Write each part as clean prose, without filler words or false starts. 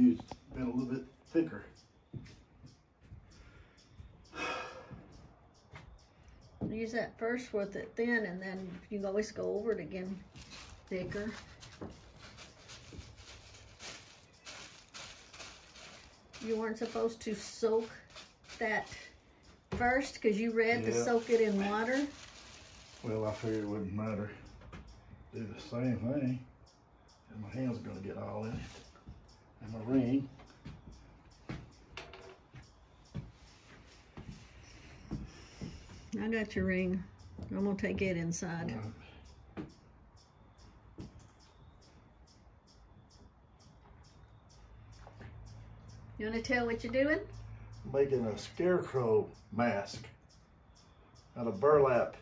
used been a little bit thicker. Use that first with it thin, and then you can always go over it again thicker. You weren't supposed to soak that first because you read to soak it in water. Well, I figured it wouldn't matter. Do the same thing. And my hand's gonna get all in it. And my ring. I got your ring. I'm gonna take it inside. You wanna tell what you're doing? Making a scarecrow mask out of burlap.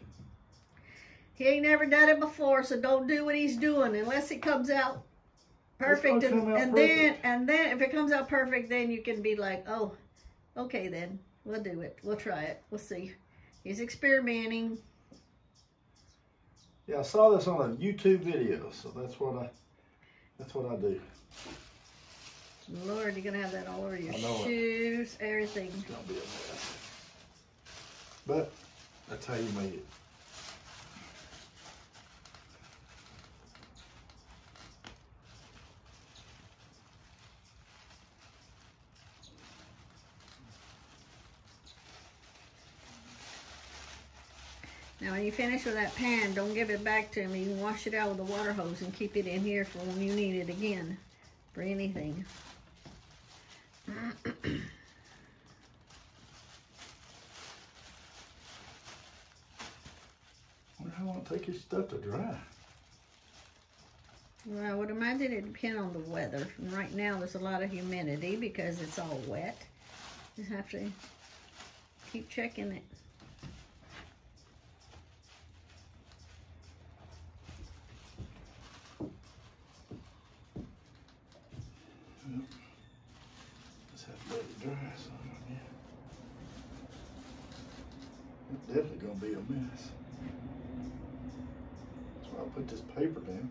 He ain't never done it before, so don't do what he's doing unless it comes out perfect. And then if it comes out perfect, then you can be like, oh, okay then, we'll do it. We'll try it. We'll see. He's experimenting. Yeah, I saw this on a YouTube video, so that's what I do. Lord, you're gonna have that all over your shoes, everything. It's gonna be a mess. But that's how you made it. Now when you finish with that pan, don't give it back to me. You can wash it out with a water hose and keep it in here for when you need it again for anything. Wonder how long it take your stuff to dry. Well, I would imagine it depends on the weather. And right now there's a lot of humidity because it's all wet. Just have to keep checking it. Just have to let it dry some again. It's definitely gonna be a mess. That's why I put this paper down.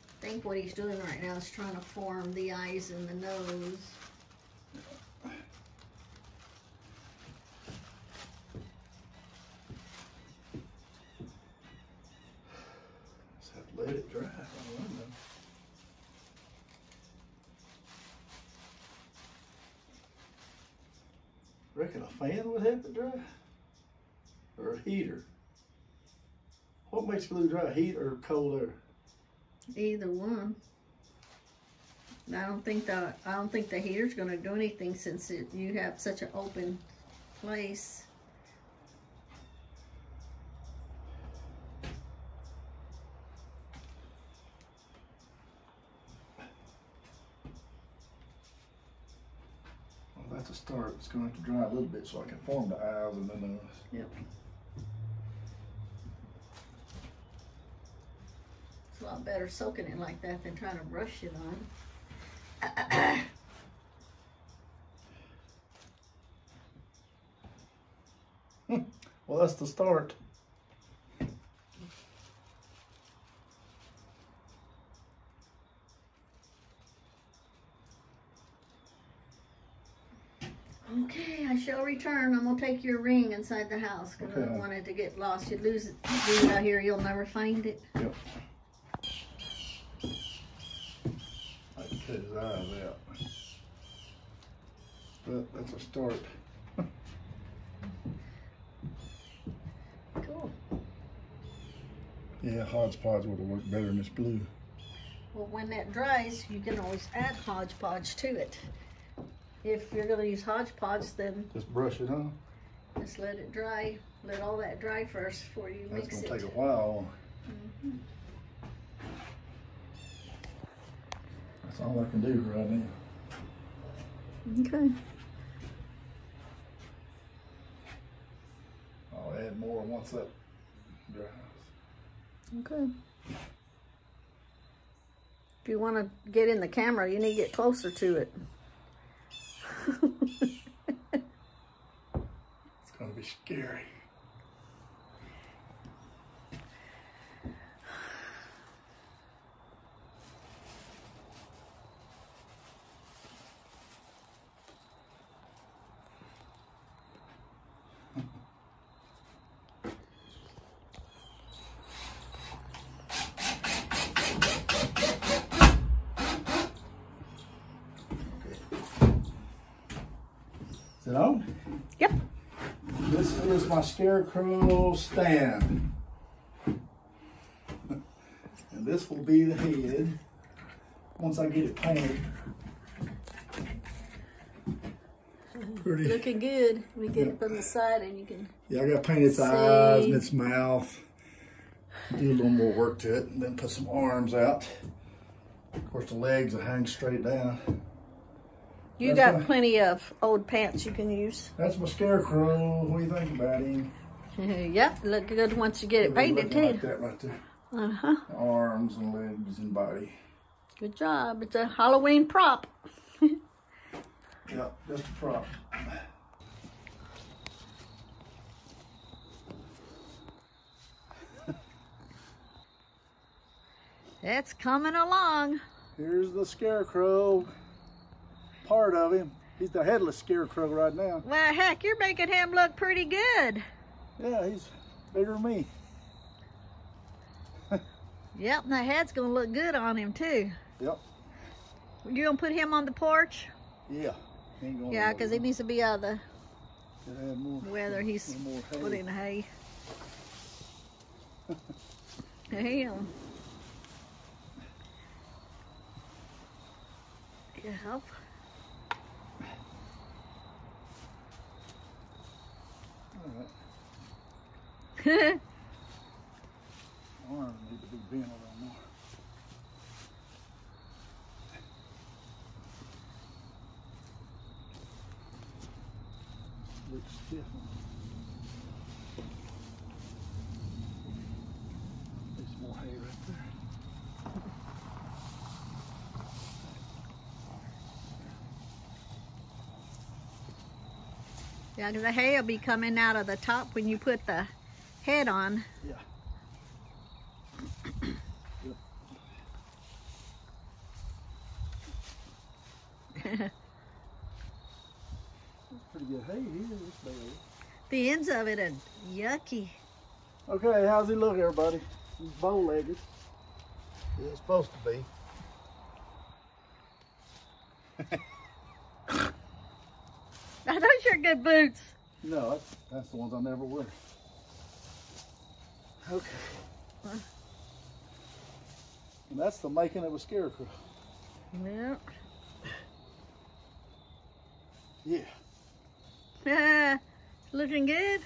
I think what he's doing right now is trying to form the eyes and the nose. Just have to let it dry. I don't know. Reckon a fan would help it dry? Or a heater? What makes glue dry, heat or cold air? Either one. I don't think the heater's going to do anything since you have such an open place. Well, that's a start. It's going to have to dry a little bit so I can form the eyes and the nose. Yep. It's a lot better soaking it like that than trying to brush it on. Well, that's the start. Okay, I shall return. I'm gonna take your ring inside the house because I don't want it to get lost. You lose it out here, you'll never find it. Yep. I can cut his eyes out. But that's a start. Cool. Yeah, hodgepodge would have worked better than this blue. Well, when that dries, you can always add hodgepodge to it. If you're going to use hodgepodge, then Just brush it on. just let it dry. Let all that dry first before you That's mix it. gonna take a while. That's all I can do right now. Okay. I'll add more once that dries. Okay. If you want to get in the camera, you need to get closer to it. It's gonna be scary. Is it on? Yep. This is my scarecrow stand. And this will be the head once I get it painted. Pretty. Looking good. We get it from the side and you can. Yeah, I got to paint its eyes and its mouth. Do a little more work to it and then put some arms out. Of course, the legs will hang straight down. You got plenty of old pants you can use. That's my scarecrow. What do you think about him? Yep, look good once you get it painted too. Like that right there. Uh-huh. Arms and legs and body. Good job. It's a Halloween prop. Yep, just a prop. It's coming along. Here's the scarecrow. Part of him. He's the headless scarecrow right now. Well, heck, you're making him look pretty good. Yeah, he's bigger than me. Yep, and the head's gonna look good on him too. Yep. You gonna put him on the porch? Yeah. Yeah, because he needs to be out of more, the weather. He's hay. put in hay. Damn. Yep. Alright. Arm need to be bent around more. Looks stiff. There's some more hay right there. Yeah, because the hay will be coming out of the top when you put the head on. Yeah. That's pretty good hay here. This bag. The ends of it are yucky. Okay, how's he look, everybody? He's bow-legged. Yeah, it's supposed to be. Now, those are good boots. No, that's the ones I never wear. Okay. And that's the making of a scarecrow. Yep. Yeah. Looking good.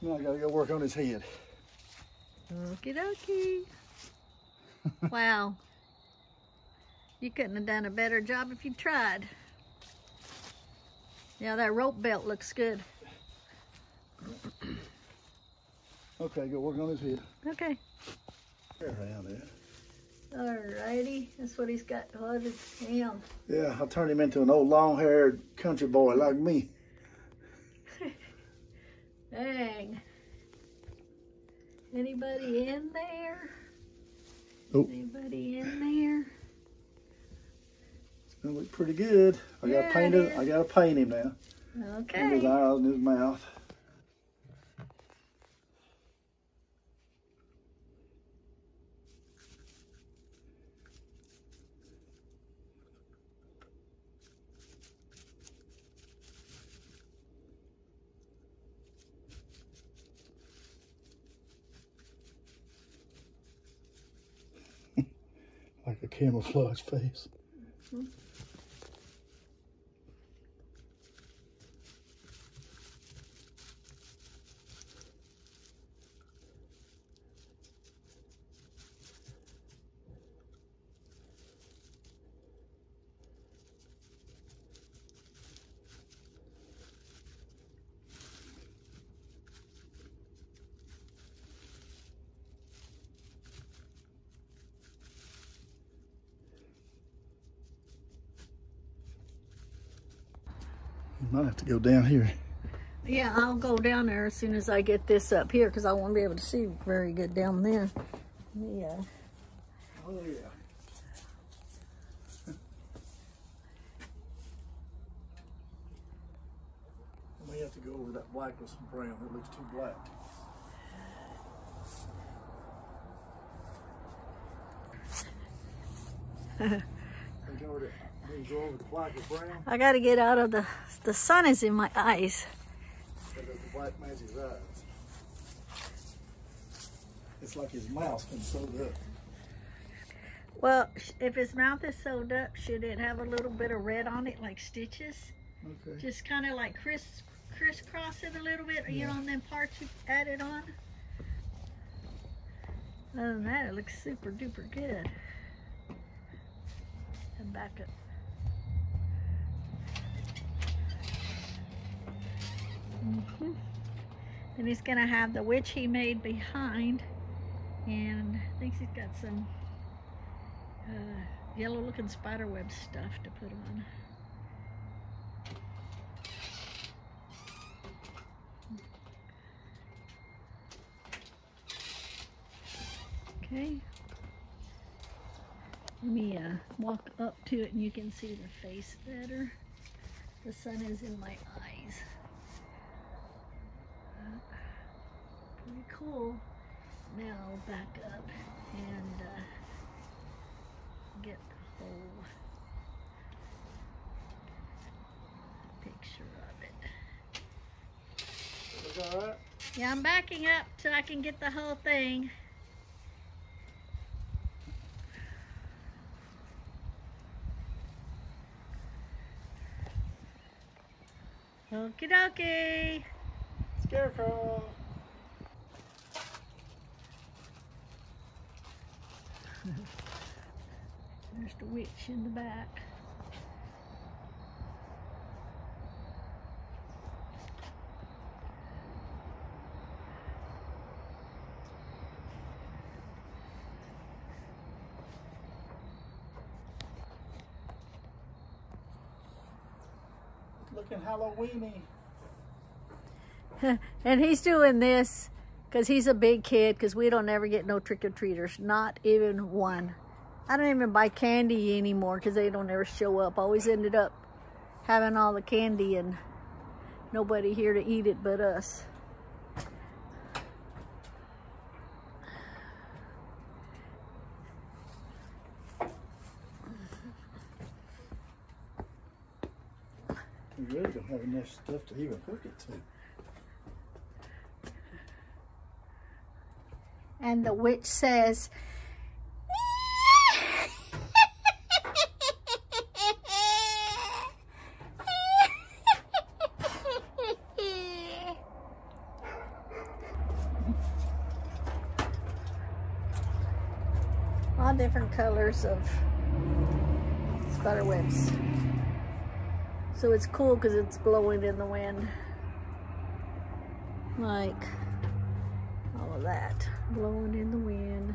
Now I gotta go work on his head. Okie dokie. Wow. You couldn't have done a better job if you tried. Yeah, that rope belt looks good. Okay, go work on his head. Okay. Around there. Alrighty, that's what he's got. What is him? Yeah, I'll turn him into an old long-haired country boy like me. Dang. Anybody in there? Oh. Anybody in there? It's gonna look pretty good. I gotta paint him now. Okay. And his eyes and his mouth. Like a camouflage face. Mm-hmm. Might have to go down here. Yeah, I'll go down there as soon as I get this up here because I won't be able to see very good down there. Yeah. Oh yeah. We have to go over that black with some brown. It looks too black. Go over the black with brown. I got to get out of the sun is in my eyes. So does the black match his eyes? It's like his mouth's been sewed up. Well, if his mouth is sewed up, should it have a little bit of red on it, like stitches? Okay. Just kind of like crisscross it a little bit, you know, on them parts you added on. Other than that, it looks super duper good. And back up. And he's gonna have the witch he made behind, and I think he's got some yellow looking spiderweb stuff to put on. Okay, let me walk up to it and you can see the face better. The sun is in my eyes. Pretty cool. Now I'll back up and get the whole picture of it. Is that all right? Yeah, I'm backing up so I can get the whole thing. Okie dokie. Scarecrow. There's the witch in the back. Looking Halloweeny. And he's doing this because he's a big kid, because we don't ever get no trick-or-treaters, not even one. I don't even buy candy anymore because they don't ever show up. Always ended up having all the candy and nobody here to eat it but us. We really don't have enough stuff to even cook it to. And the witch says, all different colors of spider webs. So it's cool because it's blowing in the wind. Like all of that blowing in the wind.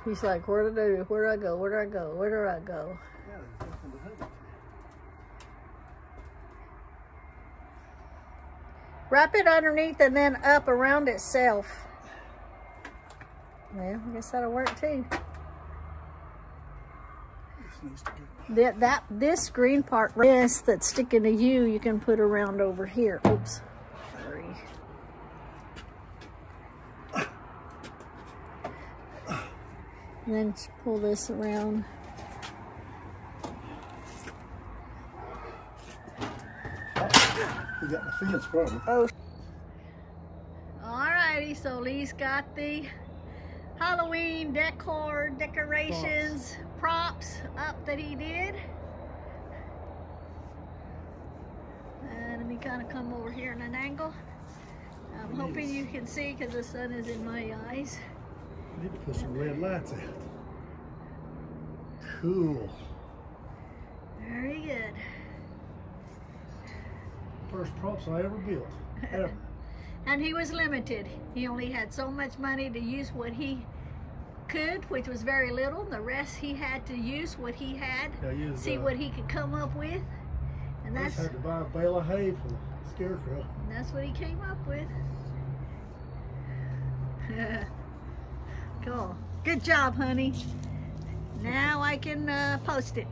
He's like, where do I go? Where do I go? Where do I go? Yeah, there's nothing to do. Wrap it underneath and then up around itself. Well, I guess that'll work too. This green part, this that's sticking to you, you can put around over here. Oops, sorry. And then just pull this around. You got the fence probably. Oh. Alrighty, so Lee's got the Halloween decorations, props up that he did. And let me kind of come over here in an angle. I'm hoping you can see because the sun is in my eyes. I need to put some red lights out. Cool. Very good. First props I ever built. Yeah. And he was limited. He only had so much money to use what he could, which was very little. The rest he had to use what he had, see what he could come up with. And I that's just had to buy a bale of hay for the scarecrow. And that's what he came up with. Cool. Good job, honey. Now I can post it.